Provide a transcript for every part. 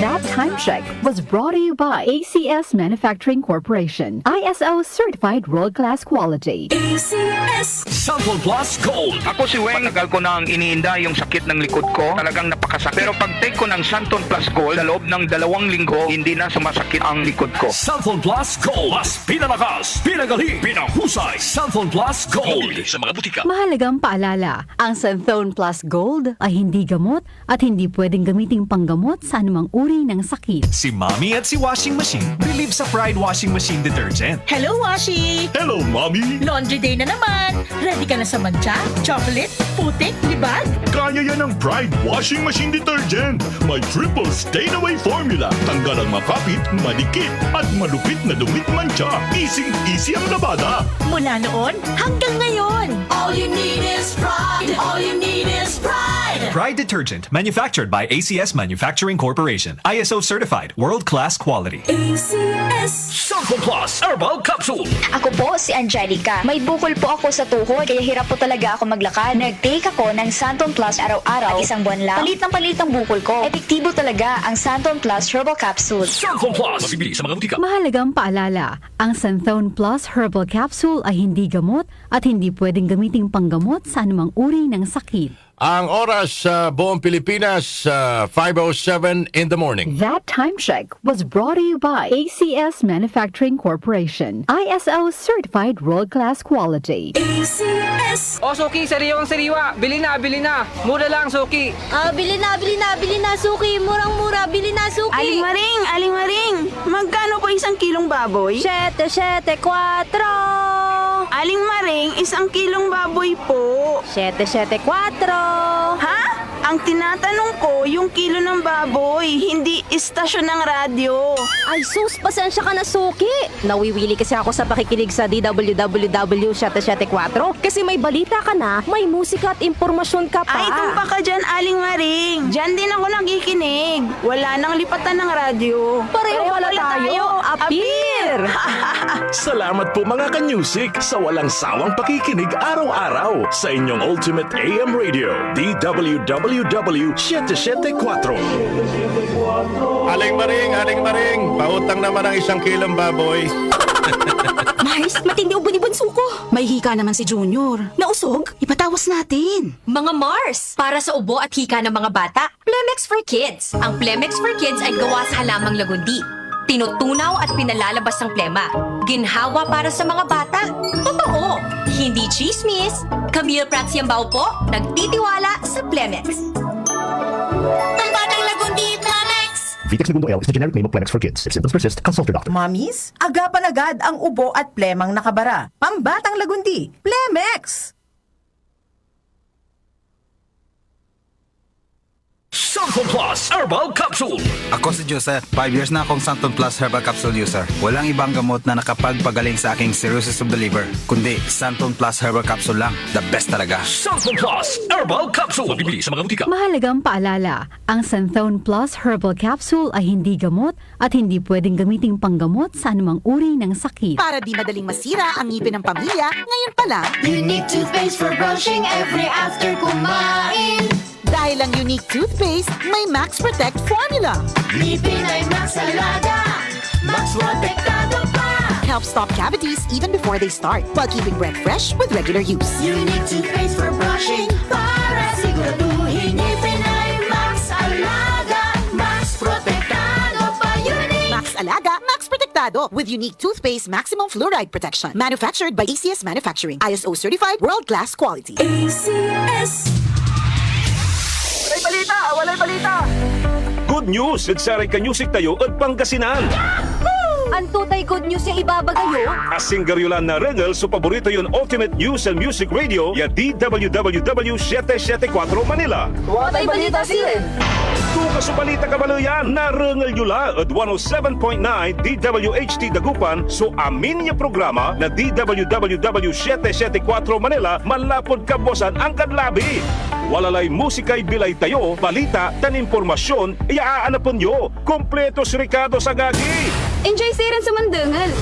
That time check was brought to you by ACS Manufacturing Corporation. ISO certified world-class quality. ACS Santon Plus Gold. Ako si Weng, matagal ko nang iniinda yung sakit ng likod ko. Talagang napakasakit. Pero pag take ko ng Santon Plus Gold, sa loob ng 2 linggo, hindi na sumasakit ang likod ko. Santon Plus Gold. Mas pinalakas, pinagaling, pinahusay. Santon Plus Gold. Sa mga butika. Mahalagang paalala, ang Santhone Plus Gold ay hindi gamot at hindi pwedeng gamiting panggamot sa anumang uri ng sakit. Si Mommy at si Washing Machine believe sa Pride Washing Machine Detergent. Hello, Washi! Hello, Mommy. Laundry day na naman! Ready ka na sa mancha, chocolate, putik, libag? Kaya yan ang Pride Washing Machine Detergent. May triple stain-away formula. Tanggal ang makapit, manikit, at malupit na dumit mancha. Easy ang labada. Mula noon hanggang ngayon! All you need is pride. All you need is pride. Pride Detergent, manufactured by ACS Manufacturing Corporation. ISO certified, world-class quality. ACS Santon Plus Herbal Capsule. Ako po si Angelica. May bukol po ako sa tuhod, kaya hirap po talaga ako maglakad. Nag-take ako ng Santon Plus araw-araw at 1 buwan lang. Palit ng bukol ko. Epektibo talaga ang Santon Plus Herbal Capsule. Santon Plus. Mabibili sa mga butika. Mahalagang paalala, ang Santhone Plus Herbal Capsule ay hindi gamot at hindi pwedeng gamiting panggamot sa anumang uri ng sakit. Ang oras sa buong Pilipinas, 5:07 in the morning. That time check was brought to you by ACS Manufacturing Corporation. ISO certified world-class quality. ACS O Suki, sariwang sariwa. Bili na. Mura lang, Suki. Bili na, Suki. Murang-mura, bili na, Suki. Aling Maring, magkano po 1 kilong baboy? 774. Aling Maring, 1 kilong baboy po. 774. Ha? Ang tinatanong ko, yung kilo ng baboy, hindi istasyon ng radyo. Ay sus, pasensya ka na, Suki. Nawiwili kasi ako sa pakikinig sa DWWW 774 kasi may balita ka na, may musika at impormasyon ka pa. Ay, tumpa ka dyan, Aling Maring. Diyan din ako nakikinig. Wala nang lipatan ng radyo. Pareho pala tayo. Appear! Salamat po mga ka-music sa walang sawang pakikinig araw-araw sa inyong Ultimate AM Radio, DWWW 774. Aling Maring, pautang naman ang 1 kilong baboy. Mars, matindi ubod ni Bunso ko. May hika naman si Junior. Nausog? Ipatawas natin. Mga Mars, para sa ubo at hika ng mga bata, Plemex for Kids. Ang Plemex for Kids ay gawa sa halamang lagundi. Tinutunaw at pinalalabas ang plema. Ginhawa para sa mga bata. Totoo! Hindi chismis. Camille Prats Yambao po, nagtitiwala sa Plemex. Ang batang lagundi, Plemex! Vitex Segundo L is the generic name of Plemex for kids. If symptoms persist, consult your doctor. Mommies, agapan agad ang ubo at plemang nakabara. Pambatang lagundi, Plemex! Santon Plus Herbal Capsule. Ako si Joseph. 5 years na akong Santon Plus Herbal Capsule user. Walang ibang gamot na nakapagpagaling sa aking cirrhosis of the liver, kundi Santon Plus Herbal Capsule lang. The best talaga. Santon Plus Herbal Capsule. Mabibili sa mga butika. Mahalagang paalala, ang Santhone Plus Herbal Capsule ay hindi gamot at hindi pwedeng gamiting panggamot sa anumang uri ng sakit. Para di madaling masira ang ngipin ng pamilya, ngayon pa lang, Unique toothpaste for brushing every after kumain. dahil ang unique toothpaste may Max Protect formula. Ngipin ay Max Alaga, Max Protektado pa. Helps stop cavities even before they start, while keeping breath fresh with regular use. Unique toothpaste for brushing, para siguraduhin ngipin ay Max Alaga, Max Protektado pa. Unique Max Alaga, Max Protektado with unique toothpaste maximum fluoride protection. Manufactured by ACS Manufacturing. ISO certified world-class quality. ACS. Walay balita! Good news! Nagsaray ka music tayo at Pangasinan. Antutay good news yung ibabagayo. Asing garyulan na regel so paborito yung Ultimate News and Music Radio ya DWWW 774 Manila. Watay balita silin. Tuka sa balita kabaluyan na regel yula at 107.9 DWHT Dagupan so amin niya programa na DWWW 774 Manila malapod kabosan ang kadlabi. Walalay musikay bilay tayo, balita, tan impormasyon, iaanapon nyo. Kompleto si Ricardo Sagagi. Enjoy siren sa mandangal.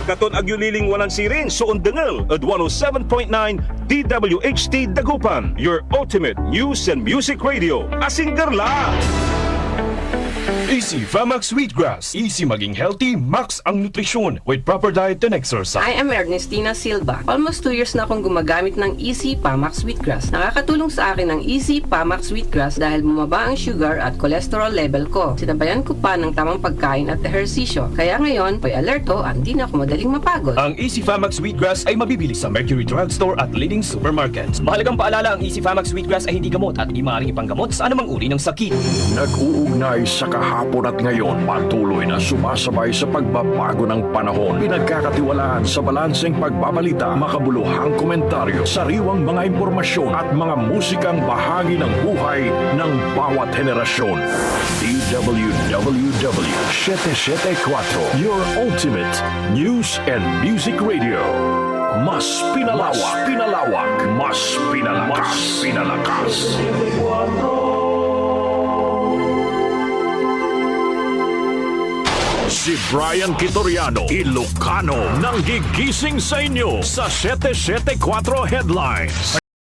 Katon agyuliling walang sirin so undangal at 107.9 DWHT Dagupan. Your ultimate news and music radio. Asing garla. Easy Famax Wheatgrass. Easy maging healthy, max ang nutrisyon with proper diet and exercise. I am Ernestina Silva. Almost 2 years na akong gumagamit ng Easy Famax Wheatgrass. Nakakatulong sa akin ang Easy Famax Wheatgrass dahil bumaba ang sugar at cholesterol level ko. Sinabayan ko pa ng tamang pagkain at ehersisyo. Kaya ngayon, may alerto at hindi na ako madaling mapagod. Ang Easy Famax Wheatgrass ay mabibili sa Mercury Drugstore at leading supermarkets. Mahalagang paalala, ang Easy Famax Wheatgrass ay hindi gamot at hindi maaaring ipanggamot sa anumang uri ng sakit. Nag-uugnay sa kahapon at ngayon, patuloy na sumasabay sa pagbabago ng panahon. Pinagkakatiwalaan sa balanseng pagbabalita, makabuluhang komentaryo, sariwang mga impormasyon at mga musikang bahagi ng buhay ng bawat henerasyon. DWWW 774, your ultimate news and music radio. Mas pinalawak, mas pinalakas. Si Brian Kitoriano, Ilocano, nang gigising sa inyo sa 774 Headlines.